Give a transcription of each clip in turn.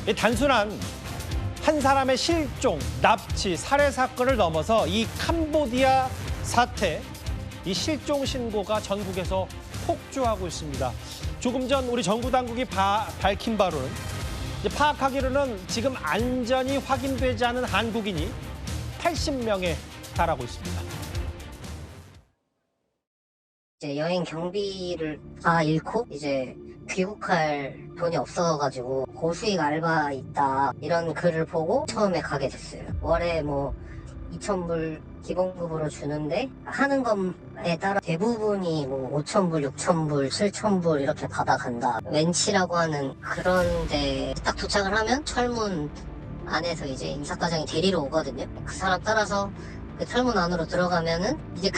이 단순한 한 사람의 실종, 납치, 살해 사건을 넘어서 이 캄보디아 사태, 이 실종 신고가 전국에서 폭주하고 있습니다. 조금 전 우리 정부 당국이 밝힌 바로는 파악하기로는 지금 안전이 확인되지 않은 한국인이 80명에 달하고 있습니다. 이제 여행 경비를 다 잃고 이제 귀국할 돈이 없어가지고 고수익 알바 있다 이런 글을 보고 처음에 가게 됐어요. 월에 뭐 2,000불 기본급으로 주는데 하는 것에 따라 대부분이 뭐 5,000불, 6,000불, 7,000불 이렇게 받아간다. 웬치라고 하는 그런 데 딱 도착을 하면 철문 안에서 이제 인사과장이 데리러 오거든요. 그 사람 따라서 그 철문 안으로 들어가면은 이제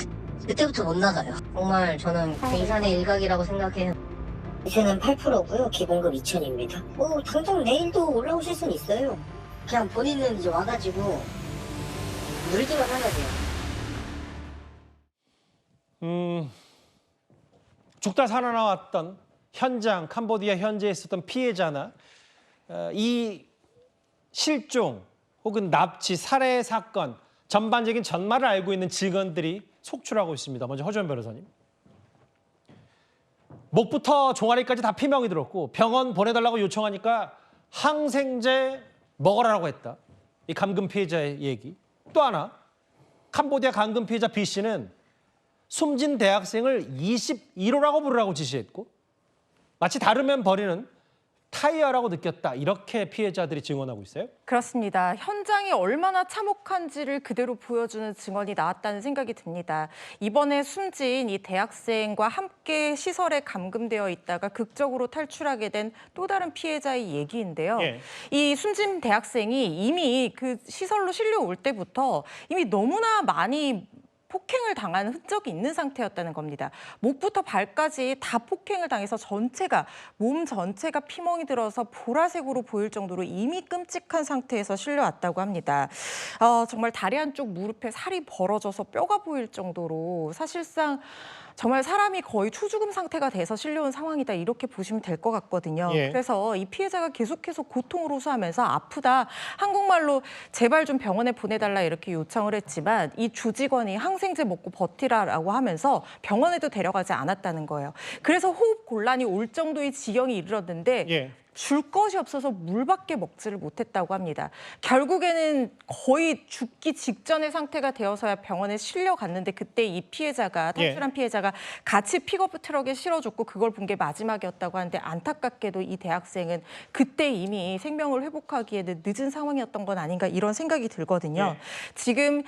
그때부터 못 나가요. 정말 저는 인산의 일각이라고 생각해요. 이세는 8%고요. 기본급 2,000입니다. 당장 내일도 올라오실 수는 있어요. 그냥 본인은 이제 와가지고 물기만 하면 돼요. 죽다 살아나왔던 현장, 캄보디아 현지에 있었던 피해자나 이 실종 혹은 납치, 살해 사건 전반적인 전말을 알고 있는 직원들이 속출하고 있습니다. 먼저 허주연 변호사님. 목부터 종아리까지 다 피명이 들었고 병원 보내달라고 요청하니까 항생제 먹으라고 했다. 이 감금 피해자의 얘기. 또 하나, 캄보디아 감금 피해자 B 씨는 숨진 대학생을 21호라고 부르라고 지시했고 마치 다르면 버리는 타이어라고 느꼈다. 이렇게 피해자들이 증언하고 있어요? 그렇습니다. 현장이 얼마나 참혹한지를 그대로 보여주는 증언이 나왔다는 생각이 듭니다. 이번에 숨진 이 대학생과 함께 시설에 감금되어 있다가 극적으로 탈출하게 된 또 다른 피해자의 얘기인데요. 예. 이 숨진 대학생이 이미 그 시설로 실려올 때부터 이미 너무나 많이 폭행을 당한 흔적이 있는 상태였다는 겁니다. 목부터 발까지 다 폭행을 당해서 몸 전체가 피멍이 들어서 보라색으로 보일 정도로 이미 끔찍한 상태에서 실려왔다고 합니다. 정말 다리 한쪽 무릎에 살이 벌어져서 뼈가 보일 정도로 사실상 정말 사람이 거의 초죽음 상태가 돼서 실려온 상황이다 이렇게 보시면 될 것 같거든요. 예. 그래서 이 피해자가 계속해서 고통을 호소하면서 아프다, 한국말로 제발 좀 병원에 보내달라 이렇게 요청을 했지만 이 주직원이 항생제 먹고 버티라라고 하면서 병원에도 데려가지 않았다는 거예요. 그래서 호흡 곤란이 올 정도의 지경이 이르렀는데 예. 줄 것이 없어서 물밖에 먹지를 못했다고 합니다. 결국에는 거의 죽기 직전의 상태가 되어서야 병원에 실려갔는데 그때 이 피해자가 탈출한 피해자가 같이 픽업 트럭에 실어줬고 그걸 본 게 마지막이었다고 하는데 안타깝게도 이 대학생은 그때 이미 생명을 회복하기에는 늦은 상황이었던 건 아닌가 이런 생각이 들거든요. 지금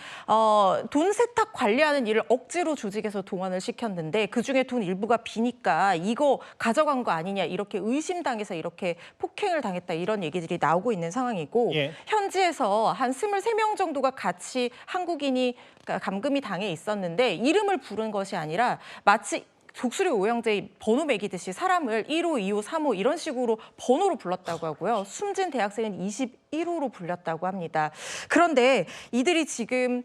돈 세탁 관리하는 일을 억지로 조직에서 동원을 시켰는데 그중에 돈 일부가 비니까 이거 가져간 거 아니냐 이렇게 의심당해서 이렇게 폭행을 당했다 이런 얘기들이 나오고 있는 상황이고 현지에서 한 23명 정도가 같이 한국인이 감금이 당해 있었는데 이름을 부른 것이 아니라 마치 독수리 오형제 번호 매기듯이 사람을 1호, 2호, 3호 이런 식으로 번호로 불렀다고 하고요. 숨진 대학생은 21호로 불렸다고 합니다. 그런데 이들이 지금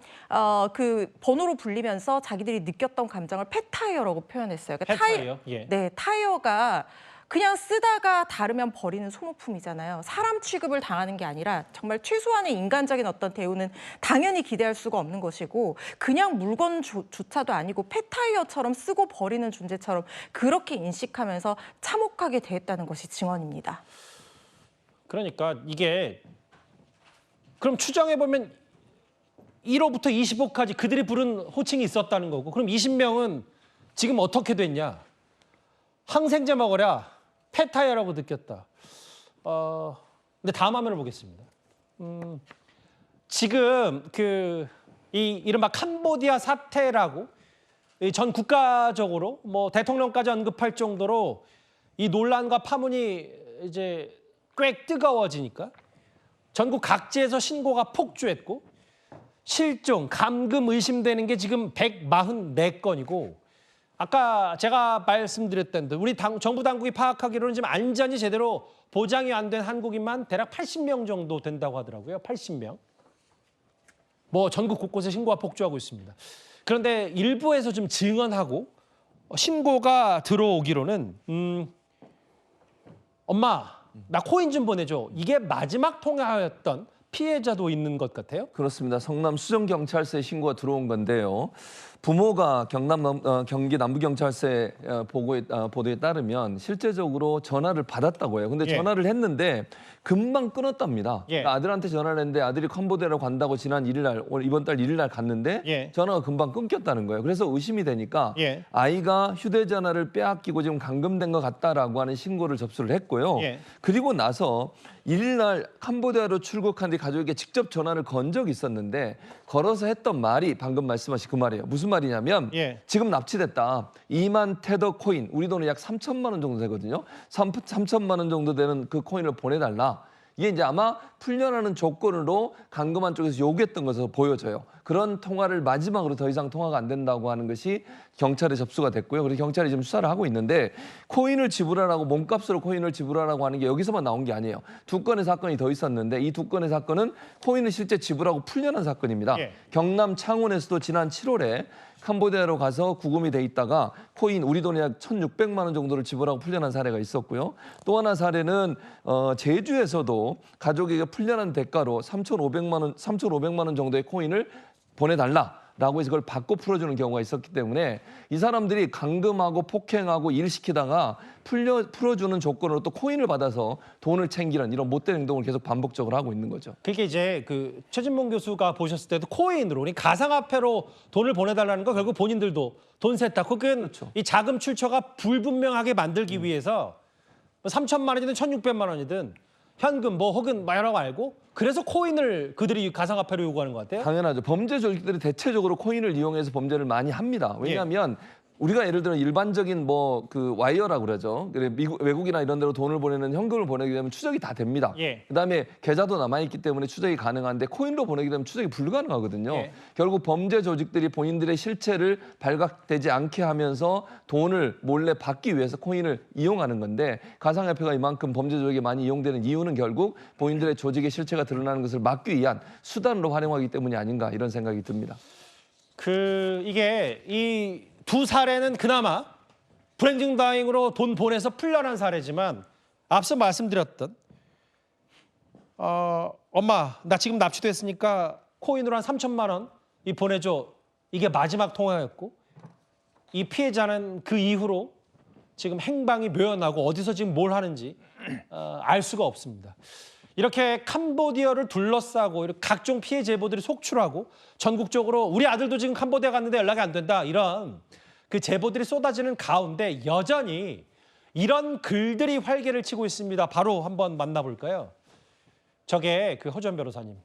그 번호로 불리면서 자기들이 느꼈던 감정을 폐타이어라고 표현했어요. 그러니까 폐타이어? 네, 타이어가 그냥 쓰다가 다르면 버리는 소모품이잖아요. 사람 취급을 당하는 게 아니라 정말 최소한의 인간적인 어떤 대우는 당연히 기대할 수가 없는 것이고 그냥 물건조차도 아니고 폐타이어처럼 쓰고 버리는 존재처럼 그렇게 인식하면서 참혹하게 대했다는 것이 증언입니다. 그러니까 이게 그럼 추정해보면 1호부터 20호까지 그들이 부른 호칭이 있었다는 거고 그럼 20명은 지금 어떻게 됐냐? 항생제 먹으랴. 폐타이어라고 느꼈다. 근데 다음 화면을 보겠습니다. 지금 이 이른바 캄보디아 사태라고 전 국가적으로 뭐 대통령까지 언급할 정도로 이 논란과 파문이 이제 꽤 뜨거워지니까 전국 각지에서 신고가 폭주했고 실종, 감금 의심되는 게 지금 144건이고 아까 제가 말씀드렸던 우리 정부 당국이 파악하기로는 지금 안전이 제대로 보장이 안 된 한국인만 대략 80명 정도 된다고 하더라고요. 80명. 뭐 전국 곳곳에 신고가 폭주하고 있습니다. 그런데 일부에서 좀 증언하고 신고가 들어오기로는 엄마 나 코인 좀 보내줘. 이게 마지막 통화였던 피해자도 있는 것 같아요. 그렇습니다. 성남 수정경찰서에 신고가 들어온 건데요. 부모가 경기 남부경찰서에 보도에 따르면 실제적으로 전화를 받았다고 해요. 근데 예. 전화를 했는데 금방 끊었답니다. 예. 그러니까 아들한테 전화를 했는데 아들이 캄보디아로 간다고 지난 1일 날, 이번 달 1일 날 갔는데 예. 전화가 금방 끊겼다는 거예요. 그래서 의심이 되니까 예. 아이가 휴대전화를 빼앗기고 지금 감금된 것 같다라고 하는 신고를 접수를 했고요. 예. 그리고 나서 1일 날 캄보디아로 출국한 뒤 가족에게 직접 전화를 건 적이 있었는데 걸어서 했던 말이 방금 말씀하신 그 말이에요. 무슨 말이냐면 예. 지금 납치됐다. 2만 테더 코인, 우리 돈은 약 3천만 원 정도 되거든요. 3천만 원 정도 되는 그 코인을 보내달라. 이게 이제 아마 풀려나는 조건으로 감금한 쪽에서 요구했던 것으로 보여져요. 그런 통화를 마지막으로 더 이상 통화가 안 된다고 하는 것이 경찰에 접수가 됐고요. 그래서 경찰이 지금 수사를 하고 있는데 코인을 지불하라고 몸값으로 코인을 지불하라고 하는 게 여기서만 나온 게 아니에요. 두 건의 사건이 더 있었는데 이 두 건의 사건은 코인을 실제 지불하고 풀려난 사건입니다. 예. 경남 창원에서도 지난 7월에 캄보디아로 가서 구금이 돼 있다가 코인 우리 돈이 약 1,600만 원 정도를 지불하고 풀려난 사례가 있었고요. 또 하나 사례는 제주에서도 가족에게 풀려난 대가로 3,500만 원 정도의 코인을 보내달라라고 해서 그걸 받고 풀어주는 경우가 있었기 때문에 이 사람들이 감금하고 폭행하고 일시키다가 풀어주는 조건으로 또 코인을 받아서 돈을 챙기는 이런 못된 행동을 계속 반복적으로 하고 있는 거죠. 그게 이제 그 최진봉 교수가 보셨을 때도 코인으로, 이 가상화폐로 돈을 보내달라는 거 결국 본인들도 돈 세탁, 그건 그렇죠. 이 자금 출처가 불분명하게 만들기 위해서 3천만 원이든 1,600만 원이든 현금 뭐 혹은 마이라고 알고 그래서 코인을 그들이 가상화폐로 요구하는 것 같아요. 당연하죠. 범죄 조직들이 대체적으로 코인을 이용해서 범죄를 많이 합니다. 왜냐하면 우리가 예를 들어 일반적인 뭐 그 와이어라고 그러죠. 그래 외국이나 이런 데로 돈을 보내는 현금을 보내게 되면 추적이 다 됩니다. 예. 그다음에 계좌도 남아있기 때문에 추적이 가능한데 코인로 보내게 되면 추적이 불가능하거든요. 예. 결국 범죄 조직들이 본인들의 실체를 발각되지 않게 하면서 돈을 몰래 받기 위해서 코인을 이용하는 건데 가상화폐가 이만큼 범죄 조직에 많이 이용되는 이유는 결국 본인들의 조직의 실체가 드러나는 것을 막기 위한 수단으로 활용하기 때문이 아닌가 이런 생각이 듭니다. 이게 이 두 사례는 그나마 불행중 다행으로 돈 보내서 풀려난 사례지만 앞서 말씀드렸던 엄마 나 지금 납치됐으니까 코인으로 한 3천만 원 이 보내줘, 이게 마지막 통화였고 이 피해자는 그 이후로 지금 행방이 묘연하고 어디서 지금 뭘 하는지 알 수가 없습니다. 이렇게 캄보디아를 둘러싸고 이렇게 각종 피해 제보들이 속출하고 전국적으로 우리 아들도 지금 캄보디아 갔는데 연락이 안 된다, 이런 그 제보들이 쏟아지는 가운데 여전히 이런 글들이 활개를 치고 있습니다. 바로 한번 만나볼까요? 저게 그 허주연 변호사님.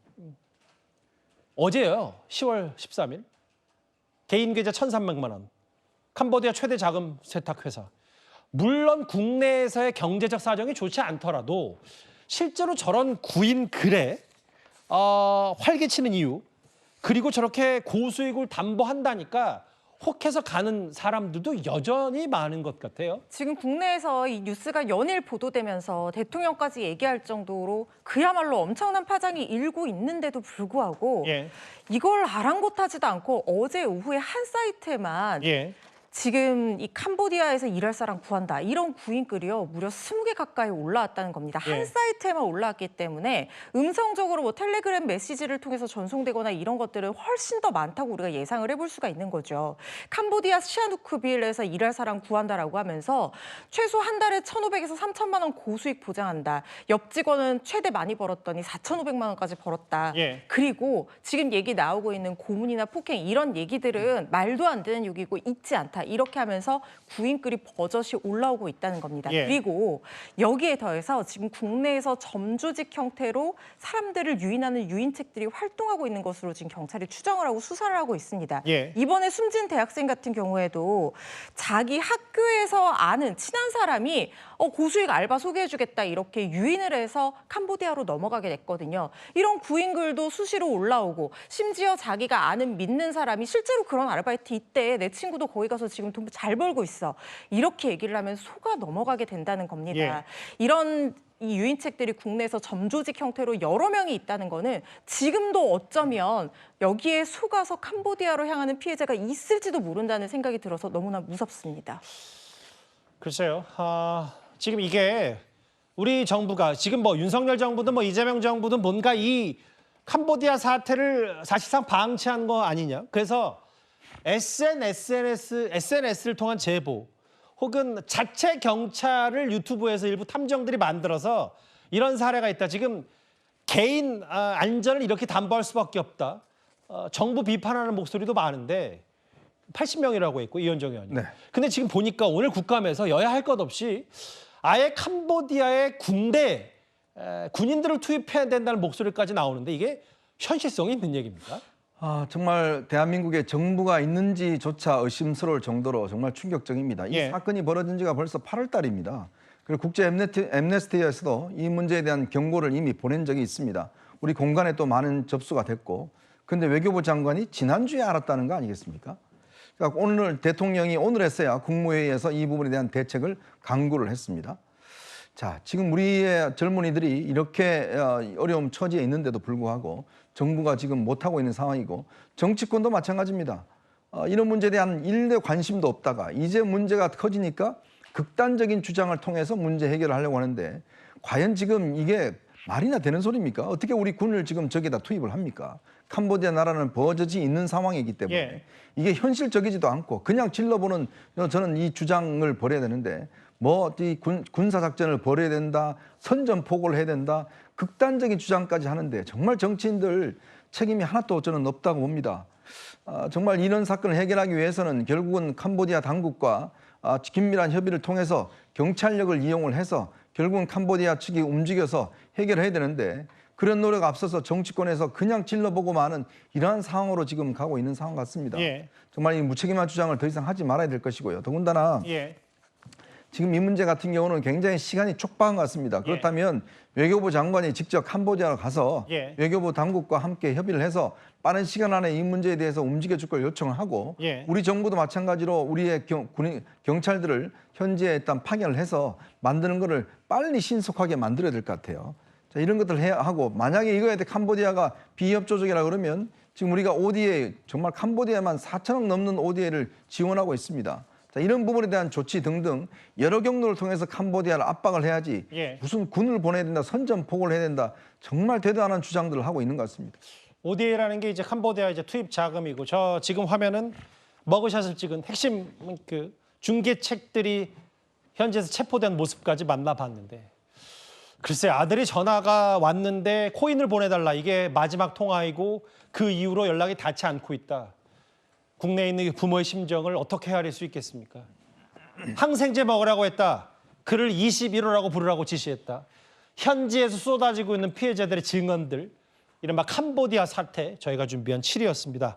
어제요, 10월 13일 개인 계좌 1,300만 원, 캄보디아 최대 자금 세탁 회사. 물론 국내에서의 경제적 사정이 좋지 않더라도 실제로 저런 구인 글에 활개치는 이유, 그리고 저렇게 고수익을 담보한다니까 혹해서 가는 사람들도 여전히 많은 것 같아요. 지금 국내에서 이 뉴스가 연일 보도되면서 대통령까지 얘기할 정도로 그야말로 엄청난 파장이 일고 있는데도 불구하고 예. 이걸 아랑곳하지도 않고 어제 오후에 한 사이트에만 예. 지금 이 캄보디아에서 일할 사람 구한다, 이런 구인글이요 무려 20개 가까이 올라왔다는 겁니다. 예. 한 사이트에만 올라왔기 때문에 음성적으로 뭐 텔레그램 메시지를 통해서 전송되거나 이런 것들은 훨씬 더 많다고 우리가 예상을 해볼 수가 있는 거죠. 캄보디아 시아누크빌에서 일할 사람 구한다라고 하면서 최소 한 달에 1,500에서 3,000만 원 고수익 보장한다. 옆 직원은 최대 많이 벌었더니 4,500만 원까지 벌었다. 예. 그리고 지금 얘기 나오고 있는 고문이나 폭행 이런 얘기들은 말도 안 되는 얘기고 있지 않다. 이렇게 하면서 구인글이 버젓이 올라오고 있다는 겁니다. 예. 그리고 여기에 더해서 지금 국내에서 점조직 형태로 사람들을 유인하는 유인책들이 활동하고 있는 것으로 지금 경찰이 추정을 하고 수사를 하고 있습니다. 예. 이번에 숨진 대학생 같은 경우에도 자기 학교에서 아는 친한 사람이 고수익 알바 소개해주겠다 이렇게 유인을 해서 캄보디아로 넘어가게 됐거든요. 이런 구인글도 수시로 올라오고 심지어 자기가 아는 믿는 사람이 실제로 그런 아르바이트 있대, 내 친구도 거기 가서 지금 돈 잘 벌고 있어, 이렇게 얘기를 하면 속아 넘어가게 된다는 겁니다. 예. 이런 이 유인책들이 국내에서 점조직 형태로 여러 명이 있다는 거는 지금도 어쩌면 여기에 속아서 캄보디아로 향하는 피해자가 있을지도 모른다는 생각이 들어서 너무나 무섭습니다. 글쎄요. 지금 이게 우리 정부가 지금 뭐 윤석열 정부든 뭐 이재명 정부든 뭔가 이 캄보디아 사태를 사실상 방치한 거 아니냐. 그래서 SNS를 통한 제보 혹은 자체 경찰을 유튜브에서 일부 탐정들이 만들어서 이런 사례가 있다. 지금 개인 안전을 이렇게 담보할 수밖에 없다. 정부 비판하는 목소리도 많은데 80명이라고 했고 이현정 의원님. 네. 근데 지금 보니까 오늘 국감에서 여야 할 것 없이 아예 캄보디아의 군인들을 투입해야 된다는 목소리까지 나오는데 이게 현실성이 있는 얘기입니까? 정말 대한민국에 정부가 있는지조차 의심스러울 정도로 정말 충격적입니다. 이 예. 사건이 벌어진 지가 벌써 8월 달입니다. 그리고 국제 엠네스티에서도 이 문제에 대한 경고를 이미 보낸 적이 있습니다. 우리 공간에 또 많은 접수가 됐고, 근데 외교부 장관이 지난주에 알았다는 거 아니겠습니까? 그러니까 오늘 대통령이 오늘 했어야 국무회의에서 이 부분에 대한 대책을 강구를 했습니다. 자, 지금 우리의 젊은이들이 이렇게 어려움 처지에 있는데도 불구하고 정부가 지금 못하고 있는 상황이고 정치권도 마찬가지입니다. 이런 문제에 대한 일대 관심도 없다가 이제 문제가 커지니까 극단적인 주장을 통해서 문제 해결을 하려고 하는데 과연 지금 이게 말이나 되는 소리입니까? 어떻게 우리 군을 지금 저기다 투입을 합니까? 캄보디아 나라는 버젓이 있는 상황이기 때문에 예. 이게 현실적이지도 않고 그냥 질러보는 저는 이 주장을 벌여야 되는데 뭐 이 군사작전을 벌여야 된다, 선전포고를 해야 된다, 극단적인 주장까지 하는데 정말 정치인들 책임이 하나도 저는 없다고 봅니다. 정말 이런 사건을 해결하기 위해서는 결국은 캄보디아 당국과 긴밀한 협의를 통해서 경찰력을 이용을 해서 결국은 캄보디아 측이 움직여서 해결해야 되는데 그런 노력 앞서서 정치권에서 그냥 질러보고 마는 이러한 상황으로 지금 가고 있는 상황 같습니다. 예. 정말 이 무책임한 주장을 더 이상 하지 말아야 될 것이고요. 더군다나 예. 지금 이 문제 같은 경우는 굉장히 시간이 촉박한 것 같습니다. 그렇다면 외교부 장관이 직접 캄보디아로 가서 예. 외교부 당국과 함께 협의를 해서 빠른 시간 안에 이 문제에 대해서 움직여줄 걸 요청을 하고 예. 우리 정부도 마찬가지로 우리의 경찰들을 현지에 일단 파견을 해서 만드는 거를 빨리 신속하게 만들어야 될 것 같아요. 자, 이런 것들 해야 하고 만약에 이거에 대해 캄보디아가 비협조적이라 그러면 지금 우리가 ODA 정말 캄보디아만 4천억 넘는 ODA를 지원하고 있습니다. 자, 이런 부분에 대한 조치 등등 여러 경로를 통해서 캄보디아를 압박을 해야지 예. 무슨 군을 보내야 된다, 선전포고를 해야 된다 정말 대단한 주장들을 하고 있는 것 같습니다. ODA라는 게 이제 캄보디아 이제 투입 자금이고 저 지금 화면은 머그샷을 찍은 핵심 그 중계책들이 현지에서 체포된 모습까지 만나봤는데 글쎄 아들이 전화가 왔는데 코인을 보내달라 이게 마지막 통화이고 그 이후로 연락이 닿지 않고 있다. 국내에 있는 부모의 심정을 어떻게 헤아릴 수 있겠습니까? 항생제 먹으라고 했다. 그를 21호라고 부르라고 지시했다. 현지에서 쏟아지고 있는 피해자들의 증언들, 이른바 캄보디아 사태 저희가 준비한 7위였습니다.